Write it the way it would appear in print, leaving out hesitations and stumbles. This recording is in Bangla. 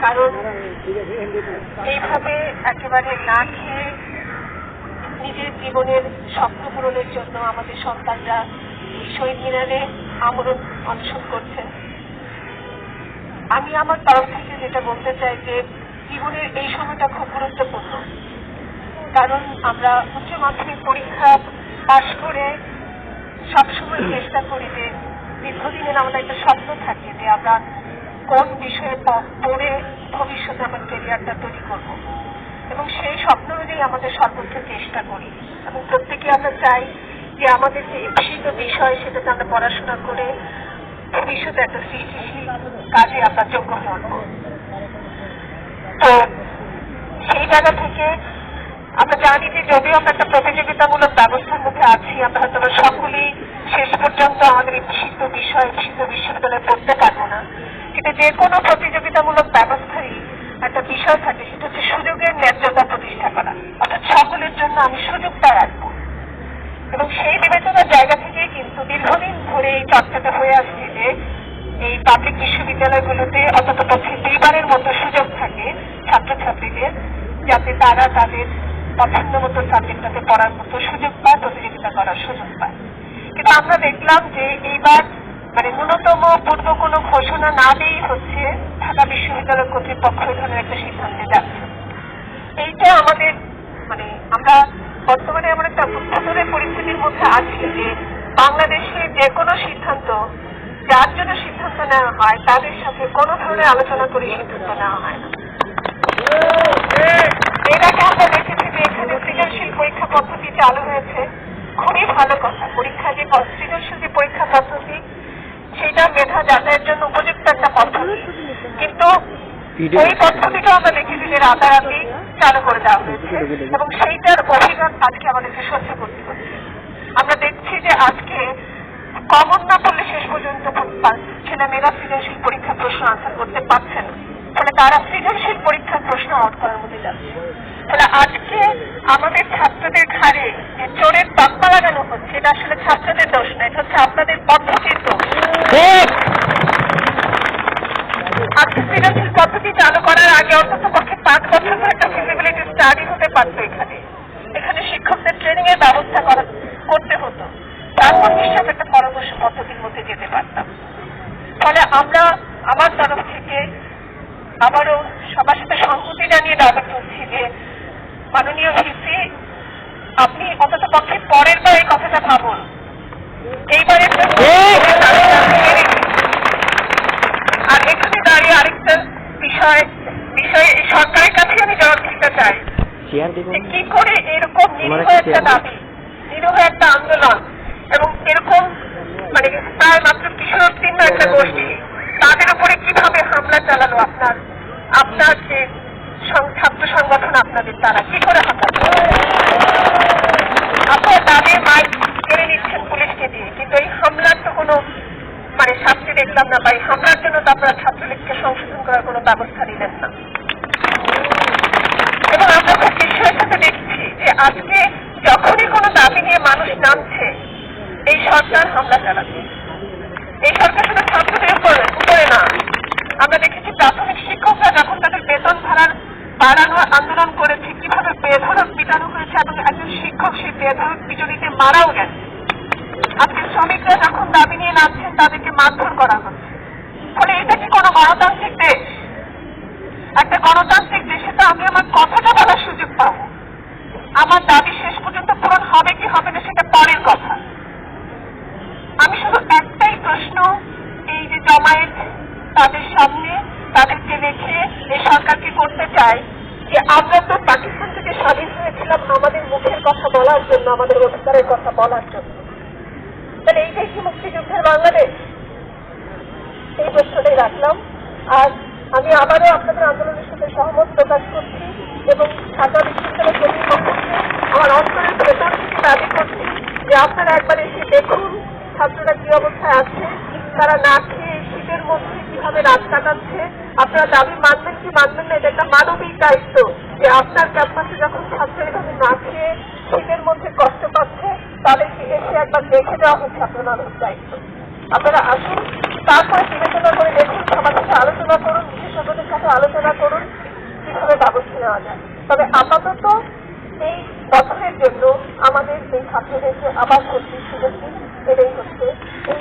কারণ এইভাবে একেবারে না খেয়ে নিজের জীবনের স্বপ্ন পূরণের জন্য আমাদের সন্তানরা শহীদ মিনারে আমরণ অনশন করছেন। আমি আমার তরফ থেকে যেটা বলতে চাই যে জীবনের এই সময়টা খুব গুরুত্বপূর্ণ, কারণ আমরা উচ্চ মাধ্যমিক পরীক্ষা পাশ করে সবসময় চেষ্টা করি যে দীর্ঘদিনের আমাদের একটা স্বপ্ন থাকে যে আমরা কোন বিষয়ে পড়ে ভবিষ্যতে আমার ক্যারিয়ারটা তৈরি করব, এবং সেই স্বপ্ন অনুযায়ী আমাদের সর্বোচ্চ চেষ্টা করি এবং প্রত্যেকে আমরা চাই যে আমাদের যে ইচ্ছিত বিষয় সেটাতে আমরা পড়াশোনা করে ভবিষ্যতে একটা সৃষ্টিশীল কাজে আমরা যোগ্য হব। তো সেই জায়গা থেকে আমরা জানি যে যদিও আমরা একটা প্রতিযোগিতামূলক ব্যবস্থার মধ্যে আছি, আমরা হয়তো সকলেই শেষ পর্যন্ত আমাদের ইচ্ছিত বিষয় ইচ্ছিত বিশ্ববিদ্যালয়ে পড়তে পারবো না, কিন্তু যে কোনো প্রতিযোগিতামূলক ব্যবস্থারই একটা বিষয় থাকে, সেটা হচ্ছে সুযোগের ন্যায্যতা প্রতিষ্ঠা করা, অর্থাৎ সকলের জন্য আমি সুযোগটা রাখবো। এবং সেই বিবেচনার জায়গা থেকেই কিন্তু দীর্ঘদিন ধরে এই চর্চাটা হয়ে আসছে যে এই পাবলিক বিশ্ববিদ্যালয়গুলোতে অন্ততপক্ষে 2বারের মতো সুযোগ থাকে ছাত্রছাত্রীদের, যাতে তারা তাদের পছন্দ মতো সাবজেক্টটাতে পড়ার মতো সুযোগ পায়, প্রতিযোগিতা করার সুযোগ পায়। কিন্তু আমরা দেখলাম যে এইবার ন্যূনতম পূর্ব কোনো ঘোষণা না দিয়েই হচ্ছে ঢাকা বিশ্ববিদ্যালয় কর্তৃপক্ষ এই ধরনের একটা সিদ্ধান্তে যাচ্ছে। এইটা আমাদের আমরা বর্তমানে এমন একটা উত্থানের পরিস্থিতির মধ্যে আছি যে বাংলাদেশে যে কোনো সিদ্ধান্ত, যার জন্য সিদ্ধান্ত নেওয়া হয় তাদের সাথে কোনো ধরনের আলোচনা করে সিদ্ধান্ত নেওয়া হয় না। এর আগে আমরা দেখেছি যে এখানে সৃজনশীল পরীক্ষা পদ্ধতি চালু হয়েছে, খুবই ভালো কথা। পরীক্ষা যে সৃজনশীল যে পরীক্ষা পদ্ধতি সেটা মেধা যাচাইয়ের জন্য উপযুক্ত একটা পদ্ধতি, কিন্তু ওই পদ্ধতিটা আমরা দেখেছি যে রাতারাতি চালু করে দেওয়া হয়েছে এবং সেইটার অভিঘাত আজকে আমাদেরকে সহ্য করতে হচ্ছে। আমরা দেখছি যে আজকে কমন না পড়লে শেষ পর্যন্ত ছেলেমেয়েরা সৃজনশীল পরীক্ষার প্রশ্ন আনসার করতে পারছে না, তাহলে তারা সৃজনশীল পরীক্ষার প্রশ্ন আউট করার মধ্যে যাচ্ছে। তাহলে আজকে আমাদের ছাত্রদের ঘাড়ে যে চোরের বাপ্পা লাগানো হচ্ছে, এটা আসলে ছাত্রদের দোষ না, এটা হচ্ছে আপনাদের পদ্ধতির দোষ। আজকে সৃজনশীল পদ্ধতি চালু করার আগে অন্তত পক্ষে 5 বছর ধরে একটা ফিজিবিলিটি স্টাডি হতে পারত। এখানে শিক্ষকদের ট্রেনিং এর ব্যবস্থা করতে হতো, তারপর নিশ্চিত একটা পরামর্শ পদ্ধতির মধ্যে যেতে পারতাম। ফলে আমরা আমার তরফ থেকে আবারও সবার সাথে সংহতি জানিয়ে দাবি করছি যে মাননীয় ভিসি, আপনি অন্তত পক্ষে পরের বার এই কথাটা ভাবুন। এইবারের আর এখানে দাঁড়িয়ে আরেকটা বিষয় এই সরকারের কাছে আমি জবাব দিতে চাই, কি করে এরকম নিরীহ একটা দাবি, নিরীহ একটা আন্দোলন এবং এরকম প্রায় মাত্র কিশোরোত্তীর্ণ একটা গোষ্ঠী, তাদের উপরে কিভাবে হামলা চালালো আপনার যে ছাত্র সংগঠন আপনাদের, তারা কি করে হামলা চালালো? আপনারা দাবি মাইক কেড়ে নিচ্ছেন পুলিশকে দিয়ে, কিন্তু এই হামলার তো কোনো শাস্তি দেখলাম না, বা এই হামলার জন্য তো আপনারা ছাত্রলীগকে সংশোধন করার কোনো ব্যবস্থা নিলেন না। এবং আমরা খুব বিস্ময়ের সাথে দেখছি যে আজকে যখনই কোনো দাবি নিয়ে মানুষ নামছে, এই সরকার হামলা চালাচ্ছে। এই সরকার শুধু ছাত্রদের উপরে না, আমরা দেখেছি প্রাথমিক শিক্ষকরা যখন তাদের বেতন বাড়ানোর আন্দোলন করেছে, কিভাবে বেধড়ক পিটানো হয়েছে এবং একজন শিক্ষক সেই বেধড়ক পিটুনিতে মারাও গেছে। আজকে শ্রমিকরা যখন দাবি নিয়ে নামছেন, তাদেরকে মারধর করা হচ্ছে। ফলে এটা কি কোনো গণতান্ত্রিক দেশ? একটা গণতান্ত্রিক দেশে তো আমি আমার কথাটা বলার সুযোগ পাবো, আমার দাবি শেষ পর্যন্ত পূরণ হবে কি হবে না সেটা পরের কথা। আমি শুধু একটাই প্রশ্ন এই যে জমায়েত তাদের সামনে তাদেরকে রেখে এই সরকারকে করতে চাই যে আমরা তো পাকিস্তান থেকে স্বাধীন হয়েছিলাম আমাদের মুখের কথা বলার জন্য, আমাদের অধিকারের কথা বলার জন্য, তাহলে এইটাই কি মুক্তিযুদ্ধের বাংলাদেশ? এই প্রশ্নটাই রাখলাম। আর আমি আবারও আপনাদের আন্দোলনের সাথে সহমত প্রকাশ করছি এবং ঢাকা বিশ্ববিদ্যালয় কর্তৃপক্ষকে আমার অন্তরের ভেতর থেকে দাবি করছি যে আপনারা একবার এসে দেখুন ছাত্ররা কি অবস্থায় আছে, তারা না খেয়ে শীতের মধ্যে কিভাবে রাত কাটাচ্ছে। আপনারা দাবি মানবেন কি মানবেন না, এটা একটা মানবিক দায়িত্ব যে আপনার ক্যাম্পাসে যখন ছাত্ররা এভাবে না খেয়ে শীতের মধ্যে কষ্ট পাচ্ছে, তাদেরকে এসে একবার দেখে দেওয়া হচ্ছে আপনার মানবিক দায়িত্ব। আপনারা আসুন, তারপরে বিবেচনা করে দেখুন, সবার সাথে আলোচনা করুন, বিশেষজ্ঞদের সাথে আলোচনা নেওয়া যায়। তবে আপাতত এই বছরের জন্য আমাদের এই ছাত্রদেরকে আবার ভর্তির সুযোগ দিন, এটাই হচ্ছে এই